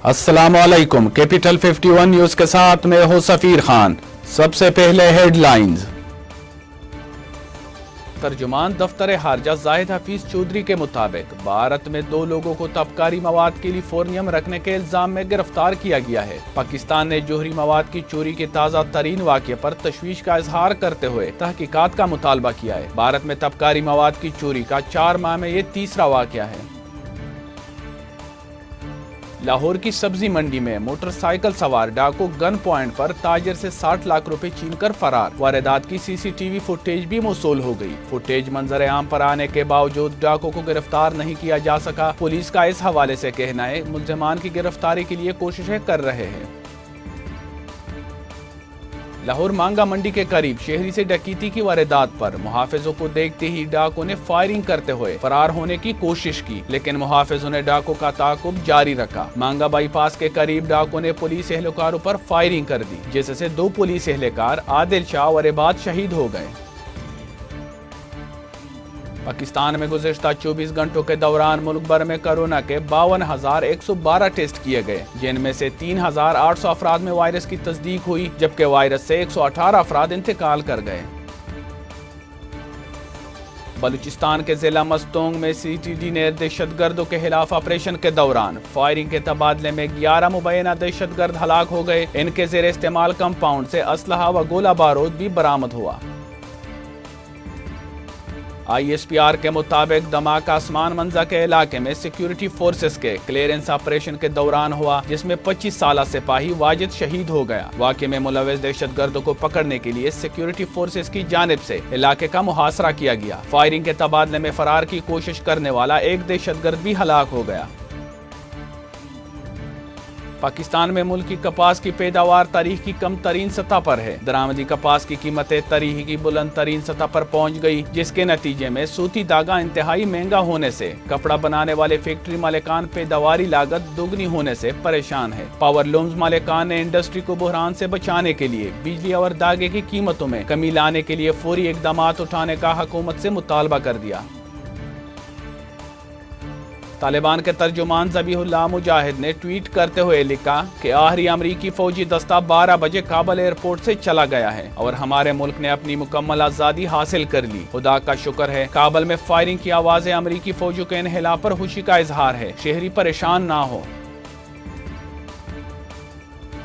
السلام علیکم، capital 51 news کے ساتھ میں ہوں سفیر خان۔ سب سے پہلے ہیڈ لائنز۔ ترجمان دفتر خارجہ زاہد حفیظ چودھری کے مطابق بھارت میں 2 لوگوں کو تابکاری مواد کیلیفورنیم رکھنے کے الزام میں گرفتار کیا گیا ہے۔ پاکستان نے جوہری مواد کی چوری کے تازہ ترین واقعے پر تشویش کا اظہار کرتے ہوئے تحقیقات کا مطالبہ کیا ہے۔ بھارت میں تابکاری مواد کی چوری کا 4 ماہ میں یہ تیسرا واقعہ ہے۔ لاہور کی سبزی منڈی میں موٹر سائیکل سوار ڈاکو گن پوائنٹ پر تاجر سے 60 لاکھ روپے چھین کر فرار۔ واردات کی CCTV فوٹیج بھی موصول ہو گئی۔ فوٹیج منظر عام پر آنے کے باوجود ڈاکو کو گرفتار نہیں کیا جا سکا۔ پولیس کا اس حوالے سے کہنا ہے ملزمان کی گرفتاری کے لیے کوششیں کر رہے ہیں۔ لاہور مانگا منڈی کے قریب شہری سے ڈکیتی کی واردات پر محافظوں کو دیکھتے ہی ڈاکو نے فائرنگ کرتے ہوئے فرار ہونے کی کوشش کی، لیکن محافظوں نے ڈاکو کا تعاقب جاری رکھا۔ مانگا بائی پاس کے قریب ڈاکو نے پولیس اہلکاروں پر فائرنگ کر دی، جس سے 2 پولیس اہلکار عادل شاہ اور عباد شہید ہو گئے۔ پاکستان میں گزشتہ 24 گھنٹوں کے دوران ملک بھر میں کورونا کے 52,112 ٹیسٹ کیے گئے، جن میں سے 3,800 افراد میں وائرس کی تصدیق ہوئی، جبکہ وائرس سے 118 افراد انتقال کر گئے۔ بلوچستان کے ضلع مستونگ میں CTD نے دہشت گردوں کے خلاف آپریشن کے دوران فائرنگ کے تبادلے میں 11 مبینہ دہشت گرد ہلاک ہو گئے۔ ان کے زیر استعمال کمپاؤنڈ سے اسلحہ و گولہ بارود بھی برآمد ہوا۔ ISPR کے مطابق دھماکہ آسمان منزل کے علاقے میں سیکیورٹی فورسز کے کلیئرنس آپریشن کے دوران ہوا، جس میں 25 سالہ سپاہی واجد شہید ہو گیا۔ واقعے میں ملوث دہشت گردوں کو پکڑنے کے لیے سیکیورٹی فورسز کی جانب سے علاقے کا محاصرہ کیا گیا۔ فائرنگ کے تبادلے میں فرار کی کوشش کرنے والا ایک دہشت گرد بھی ہلاک ہو گیا۔ پاکستان میں ملک کی کپاس کی پیداوار تاریخ کی کم ترین سطح پر ہے۔ درآمدی کپاس کی قیمتیں تاریخ کی بلند ترین سطح پر پہنچ گئی، جس کے نتیجے میں سوتی دھاگا انتہائی مہنگا ہونے سے کپڑا بنانے والے فیکٹری مالکان پیداواری لاگت دوگنی ہونے سے پریشان ہے۔ پاور لومز مالکان نے انڈسٹری کو بحران سے بچانے کے لیے بجلی اور دھاگے کی قیمتوں میں کمی لانے کے لیے فوری اقدامات اٹھانے کا حکومت سے مطالبہ کر دیا۔ طالبان کے ترجمان ذبیح اللہ مجاہد نے ٹویٹ کرتے ہوئے لکھا کہ آخری امریکی فوجی دستہ 12 بجے کابل ایئرپورٹ سے چلا گیا ہے اور ہمارے ملک نے اپنی مکمل آزادی حاصل کر لی۔ خدا کا شکر ہے۔ کابل میں فائرنگ کی آوازیں امریکی فوجیوں کے انخلا پر خوشی کا اظہار ہے۔ شہری پریشان نہ ہو۔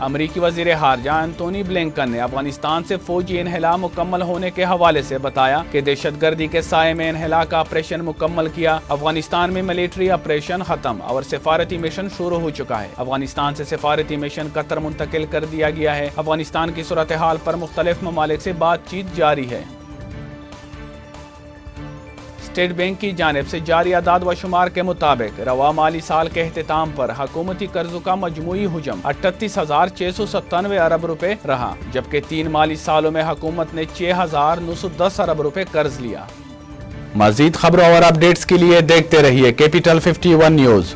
امریکی وزیر خارجہ انتونی بلنکن نے افغانستان سے فوجی انخلا مکمل ہونے کے حوالے سے بتایا کہ دہشت گردی کے سائے میں انخلا کا آپریشن مکمل کیا۔ افغانستان میں ملٹری آپریشن ختم اور سفارتی مشن شروع ہو چکا ہے۔ افغانستان سے سفارتی مشن قطر منتقل کر دیا گیا ہے۔ افغانستان کی صورتحال پر مختلف ممالک سے بات چیت جاری ہے۔ اسٹیٹ بینک کی جانب سے جاری اعداد و شمار کے مطابق رواں مالی سال کے اختتام پر حکومتی قرضوں کا مجموعی حجم 38,697 ارب روپے رہا، جبکہ 3 مالی سالوں میں حکومت نے 6,910 ارب روپے قرض لیا۔ مزید خبروں اور اپڈیٹس کے لیے دیکھتے رہیے کیپٹل 51 نیوز۔